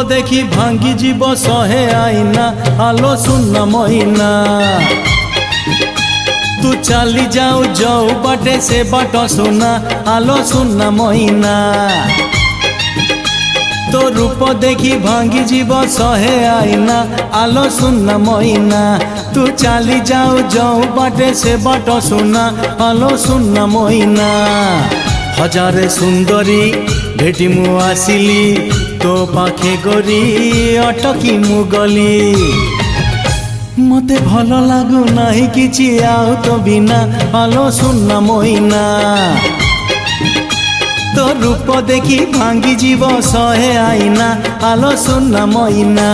देखी भांगी जीव सहे आईना आलो सुन महीना तू चली जाऊ जाऊ बाटे से बाट सुना आलो सुन महीना तो रूप देखी भांगी जीव सहे आईना आलो सुन महीना तू चली जाऊ जाऊ बाटे से बाट सुना आलो सुन महीना हजारे सुंदरी भेटी मु आसिली तो पाखे गोरी अटकी मु गली मते भल लागू नहीं किछि आउ तो बिना आलो सुन महीना तो रूप देखी भांगी जीव सहे आईना आलो सुन महीना।